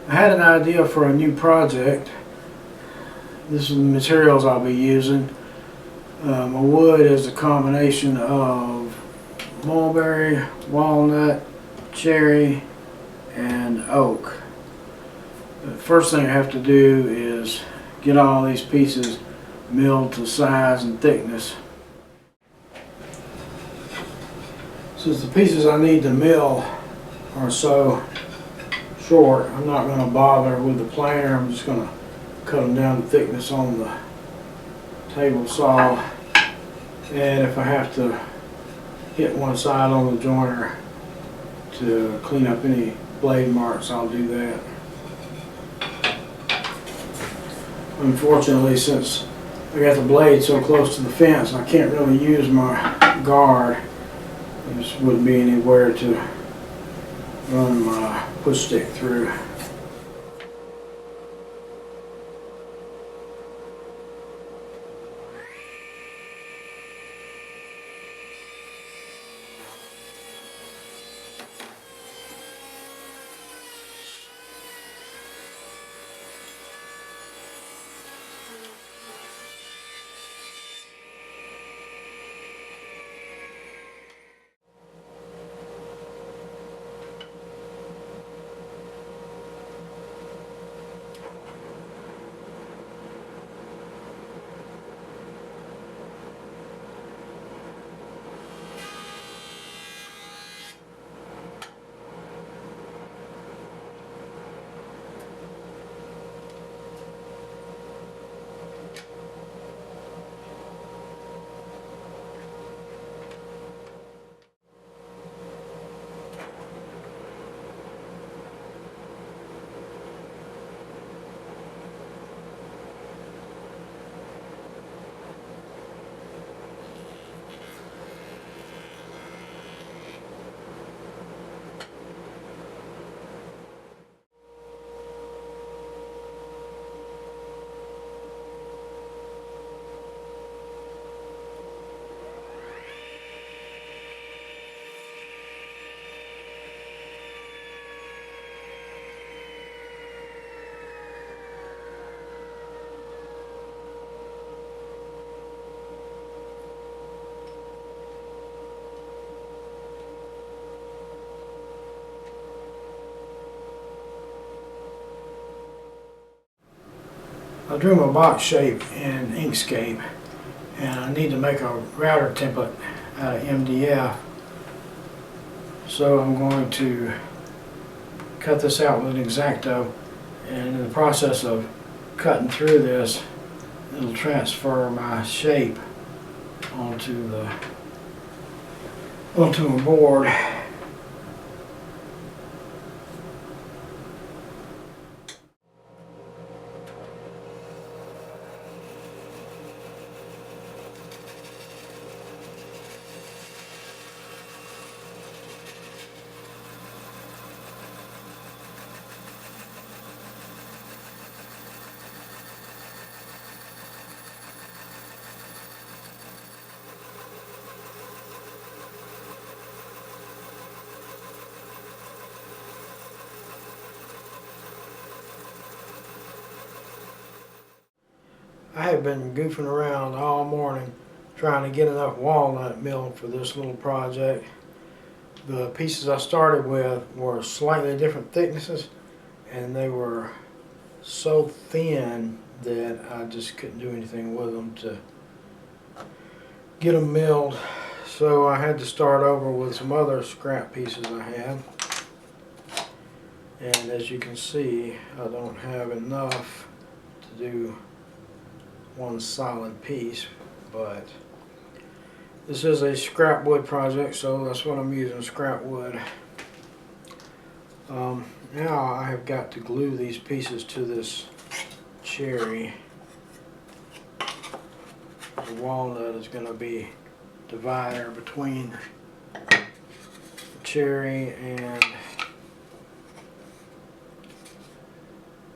I had an idea for a new project. This is the materials I'll be using. My wood is a combination of mulberry, walnut, cherry, and oak. The first thing I have to do is get all these pieces milled to size and thickness. Since the pieces I need to mill are so short, I'm not going to bother with the planer. I'm just going to cut them down to thickness on the table saw, and if I have to hit one side on the jointer to clean up any blade marks, I'll do that. Unfortunately, since I got the blade so close to the fence, I can't really use my guard. There just wouldn't be anywhere to run my push stick through. I drew my box shape in Inkscape, and I need to make a router template out of MDF. So I'm going to cut this out with an X-Acto, and in the process of cutting through this, it'll transfer my shape onto a board. I have been goofing around all morning trying to get enough walnut milled for this little project. The pieces I started with were slightly different thicknesses, and they were so thin that I just couldn't do anything with them to get them milled. So I had to start over with some other scrap pieces I had. And as you can see, I don't have enough to do one solid piece, but this is a scrap wood project, so that's what I'm using, scrap wood. Now I have got to glue these pieces to this cherry. The walnut is going to be divider between the cherry and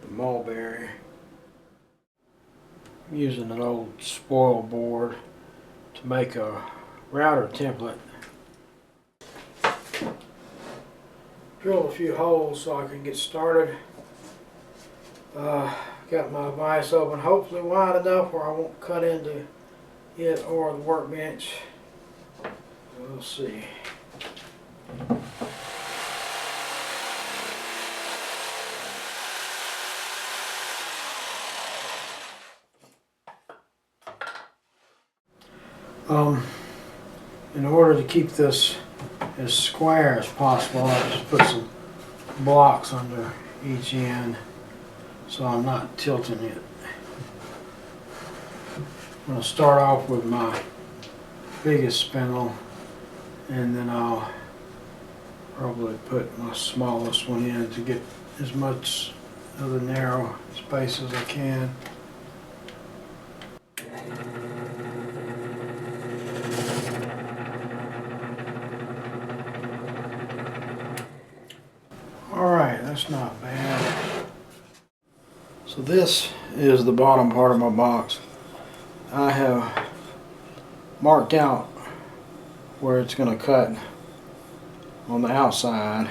the mulberry. I'm using an old spoil board to make a router template. Drilled a few holes so I can get started. Got my vise open, hopefully wide enough where I won't cut into it or the workbench. We'll see. In order to keep this as square as possible, I just put some blocks under each end so I'm not tilting it. I'm going to start off with my biggest spindle, and then I'll probably put my smallest one in to get as much of the narrow space as I can. Alright, that's not bad. So this is the bottom part of my box. I have marked out where it's going to cut on the outside,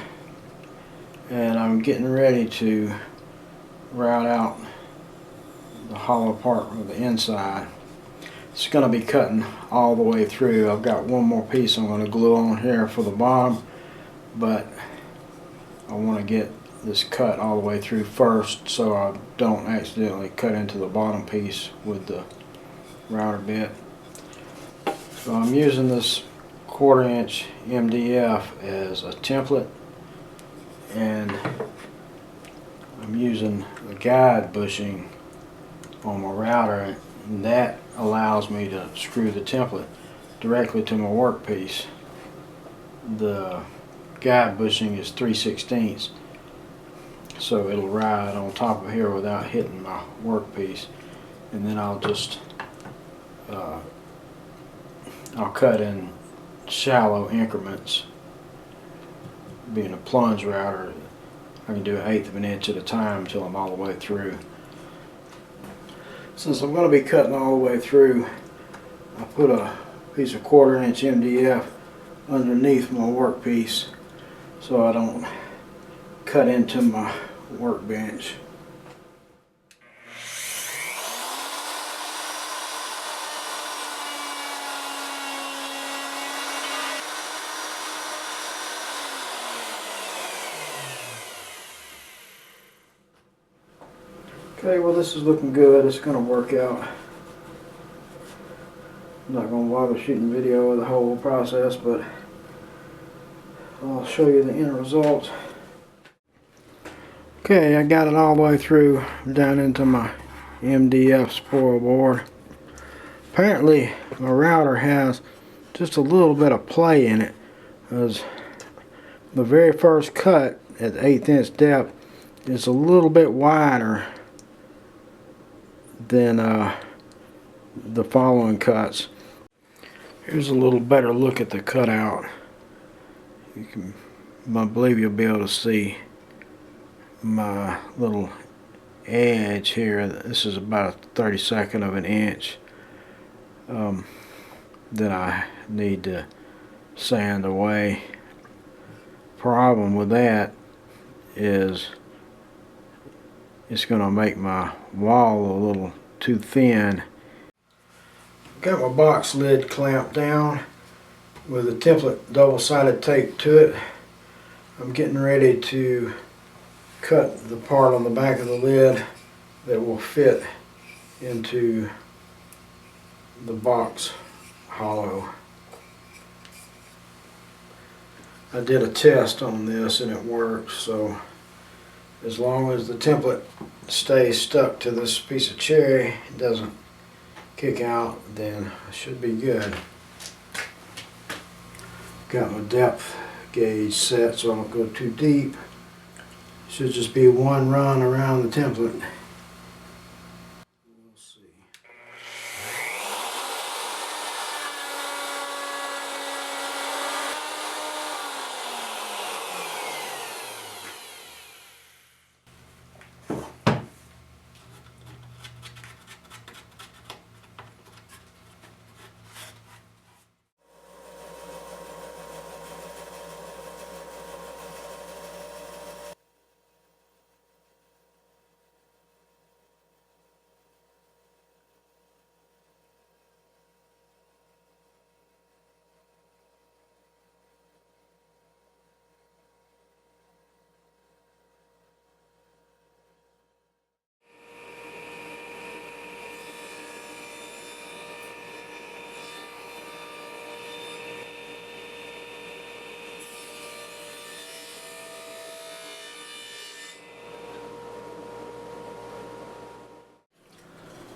and I'm getting ready to route out the hollow part of the inside. It's going to be cutting all the way through. I've got one more piece I'm going to glue on here for the bottom, but I want to get this cut all the way through first so I don't accidentally cut into the bottom piece with the router bit. So I'm using this 1/4 inch MDF as a template, and I'm using the guide bushing on my router, and that allows me to screw the template directly to my workpiece. The guide bushing is 3/16, so it'll ride on top of here without hitting my workpiece, and then I'll just I'll cut in shallow increments. Being a plunge router, I can do 1/8 of an inch at a time until I'm all the way through. Since I'm going to be cutting all the way through, I put a piece of 1/4 inch MDF underneath my workpiece so I don't cut into my workbench. Okay, well, this is looking good. It's going to work out. I'm not going to bother shooting video of the whole process, but I'll show you the end result. Okay, I got it all the way through down into my MDF spoil board. Apparently my router has just a little bit of play in it, because the very first cut at 1/8 inch depth is a little bit wider than the following cuts. Here's a little better look at the cutout. I believe you'll be able to see my little edge here. This is about a 32nd of an inch that I need to sand away. Problem with that is it's going to make my wall a little too thin. Got my box lid clamped down with a template double-sided tape to it. I'm getting ready to cut the part on the back of the lid that will fit into the box hollow. I did a test on this and it works, so as long as the template stays stuck to this piece of cherry, it doesn't kick out, then I should be good. Got my depth gauge set so I don't go too deep. Should just be one run around the template. We'll see.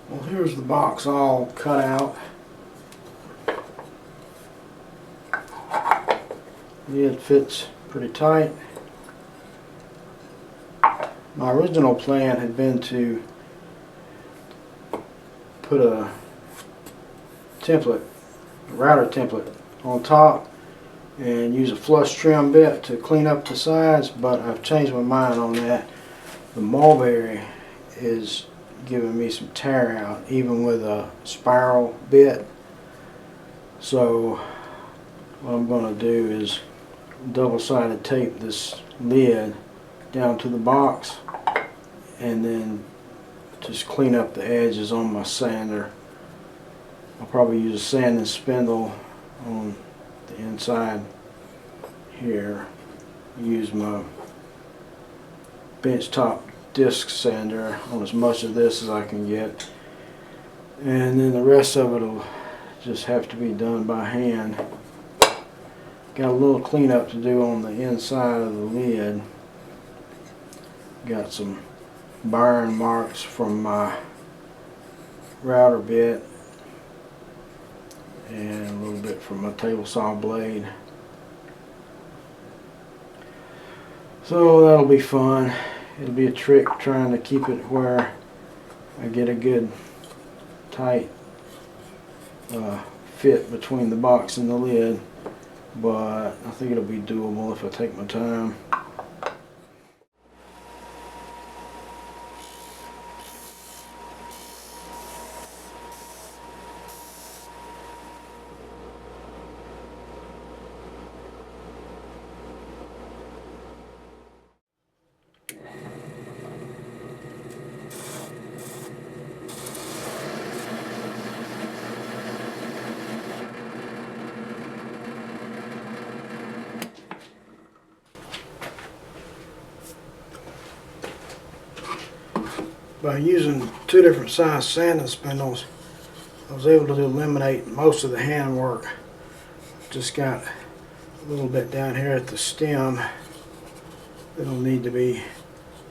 Well, here's the box all cut out. Lid fits pretty tight. My original plan had been to put a router template on top and use a flush trim bit to clean up the sides, but I've changed my mind on that. The mulberry is giving me some tear out even with a spiral bit, so what I'm going to do is double-sided tape this lid down to the box and then just clean up the edges on my sander. I'll probably use a sanding spindle on the inside here. Use my benchtop disc sander on as much of this as I can get, and then the rest of it will just have to be done by hand. Got a little cleanup to do on the inside of the lid. Got some burn marks from my router bit and a little bit from my table saw blade. So that'll be fun. It'll be a trick trying to keep it where I get a good tight fit between the box and the lid, but I think it'll be doable if I take my time. By using two different size sanding spindles, I was able to eliminate most of the hand work. Just got a little bit down here at the stem that'll need to be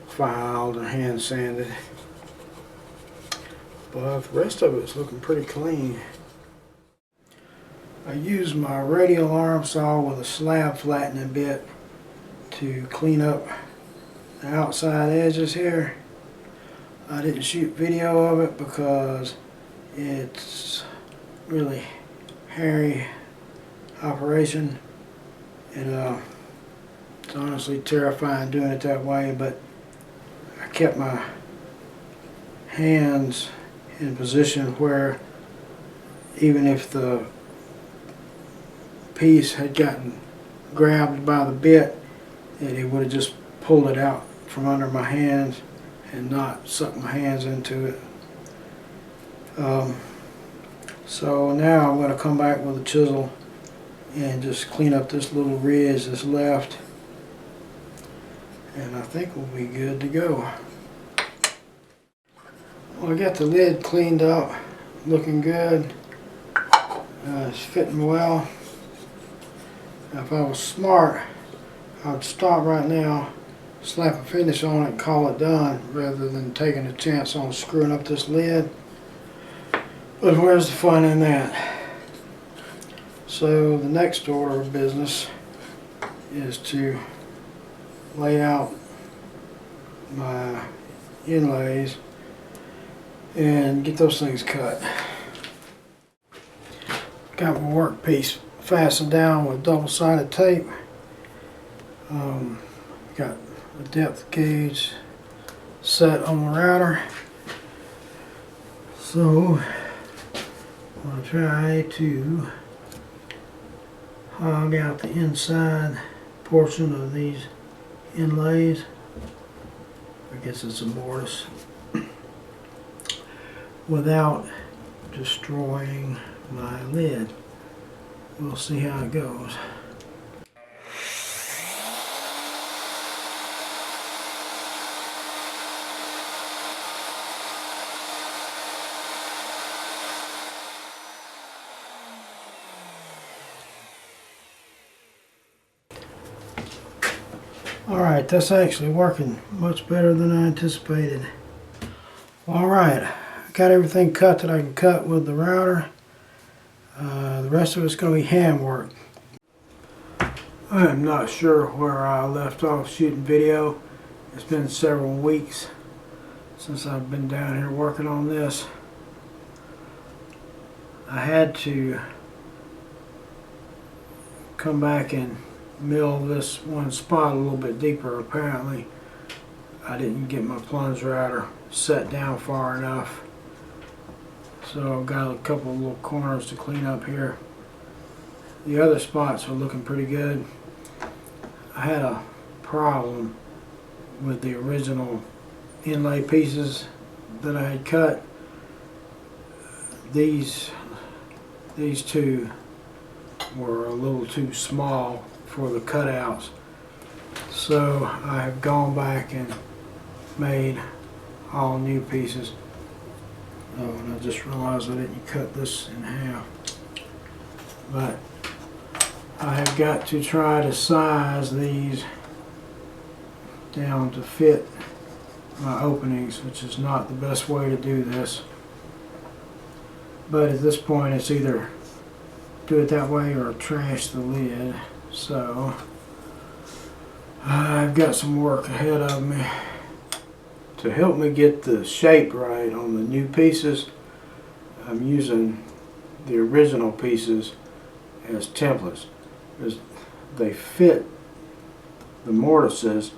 filed or hand sanded, but the rest of it's looking pretty clean. I used my radial arm saw with a slab flattening bit to clean up the outside edges here. I didn't shoot video of it because it's really hairy operation, and it's honestly terrifying doing it that way, but I kept my hands in position where even if the piece had gotten grabbed by the bit, it would have just pulled it out from under my hands and not suck my hands into it. So now I'm going to come back with a chisel and just clean up this little ridge that's left, and I think we'll be good to go. Well, I got the lid cleaned up, looking good. It's fitting well. Now, if I was smart, I'd stop right now, slap a finish on it and call it done, rather than taking a chance on screwing up this lid. But where's the fun in that? So the next order of business is to lay out my inlays and get those things cut. Got my workpiece fastened down with double-sided tape. Got a depth gauge set on the router. So I'm going to try to hog out the inside portion of these inlays. I guess it's a mortise, without destroying my lid. We'll see how it goes. Alright, that's actually working much better than I anticipated. Alright, got everything cut that I can cut with the router. The rest of it's going to be hand work. I am not sure where I left off shooting video. It's been several weeks since I've been down here working on this. I had to come back and mill this one spot a little bit deeper. Apparently I didn't get my plunge router set down far enough, so I've got a couple of little corners to clean up here. The other spots are looking pretty good. I had a problem with the original inlay pieces that I had cut. These two were a little too small for the cutouts, so I have gone back and made all new pieces. Oh, and I just realized I didn't cut this in half, but I have got to try to size these down to fit my openings, which is not the best way to do this. But at this point it's either do it that way or trash the lid. So I've got some work ahead of me. To help me get the shape right on the new pieces, I'm using the original pieces as templates. They fit the mortises,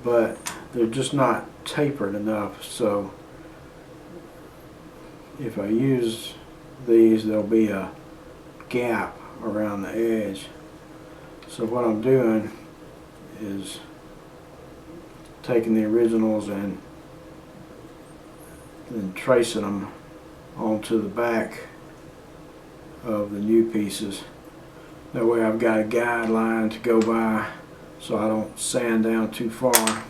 but they're just not tapered enough. So if I use these, there'll be a gap around the edge. So what I'm doing is taking the originals and then tracing them onto the back of the new pieces. That way I've got a guideline to go by so I don't sand down too far.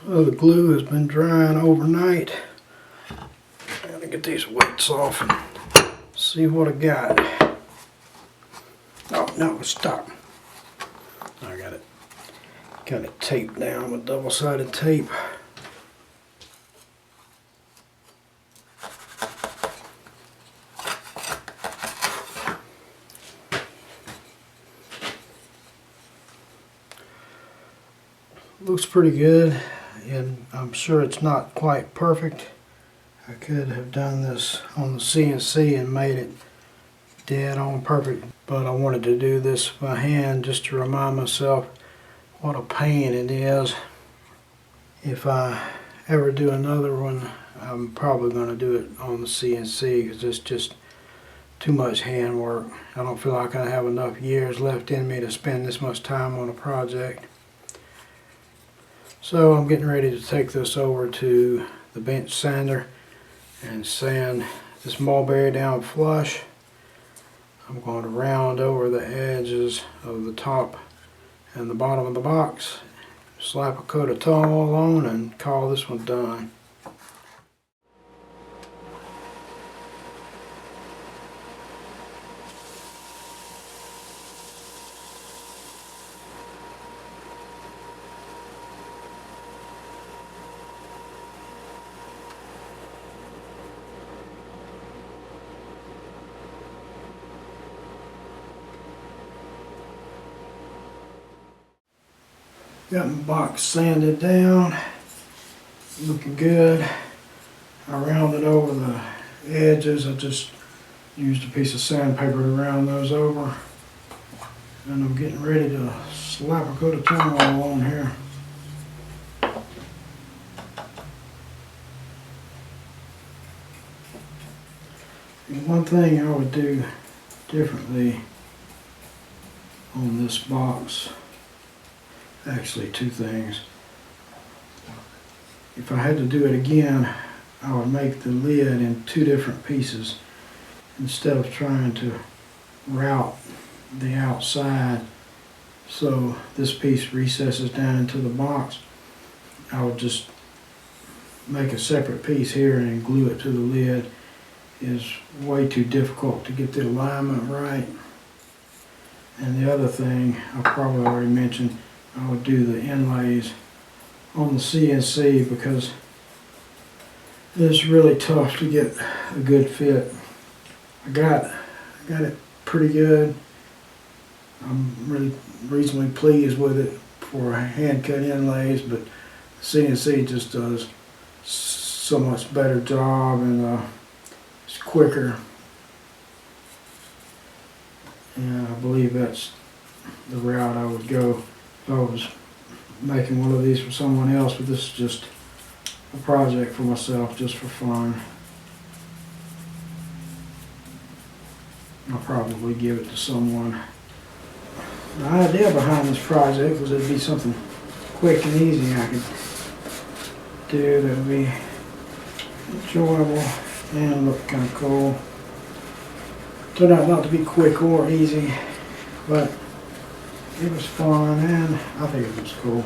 Well, the glue has been drying overnight. I'm gonna get these weights off and see what I got. Oh no, it's stuck. I got it taped down with double-sided tape. Looks pretty good, and I'm sure it's not quite perfect. I could have done this on the CNC and made it dead on perfect, but I wanted to do this by hand just to remind myself what a pain it is. If I ever do another one, I'm probably going to do it on the CNC because it's just too much handwork. I don't feel like I have enough years left in me to spend this much time on a project. So I'm getting ready to take this over to the bench sander and sand this mulberry down flush. I'm going to round over the edges of the top and the bottom of the box, slap a coat of towel on, and call this one done. Got my box sanded down, looking good. I rounded over the edges. I just used a piece of sandpaper to round those over. And I'm getting ready to slap a coat of towel on here. One thing I would do differently on this box, actually two things. If I had to do it again, I would make the lid in two different pieces instead of trying to route the outside so this piece recesses down into the box. I would just make a separate piece here and glue it to the lid. Is way too difficult to get the alignment right. And the other thing I probably already mentioned, I would do the inlays on the CNC because it's really tough to get a good fit. I got it pretty good. I'm really reasonably pleased with it for hand cut inlays, but CNC just does so much better job and it's quicker. And I believe that's the route I would go if I was making one of these for someone else, but this is just a project for myself, just for fun. I'll probably give it to someone. The idea behind this project was it'd be something quick and easy I could do that would be enjoyable and look kind of cool. Turned out not to be quick or easy, but it was fun and I think it was cool.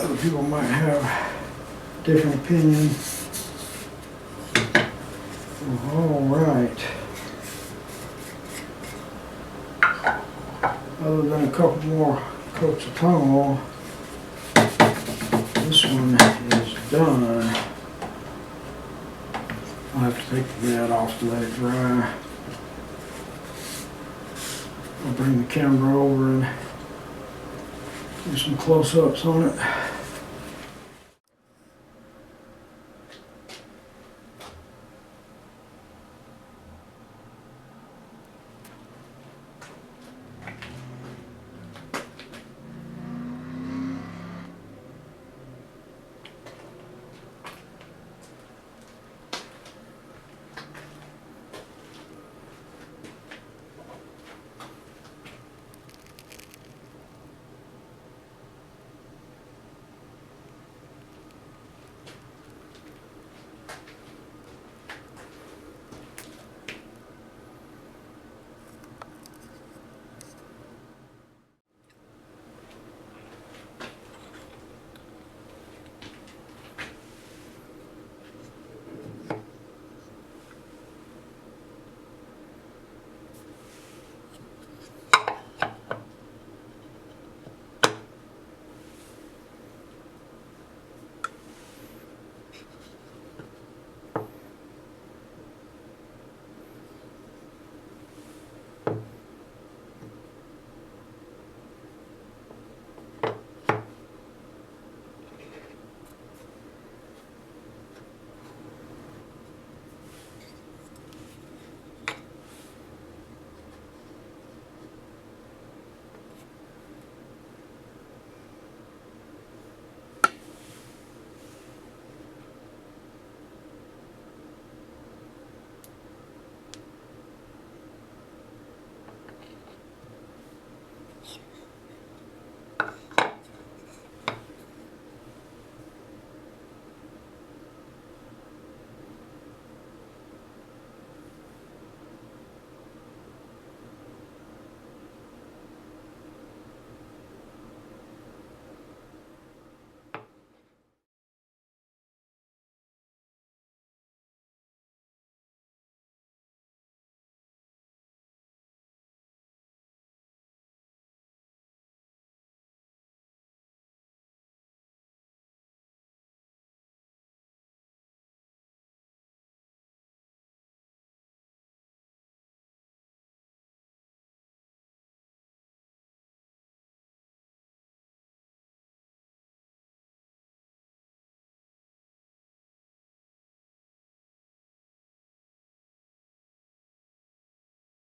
Other people might have different opinions. All right. Other than a couple more coats of tongue, this one is done. I'll have to take the lid off to let it dry. I'll bring the camera over and do some close-ups on it.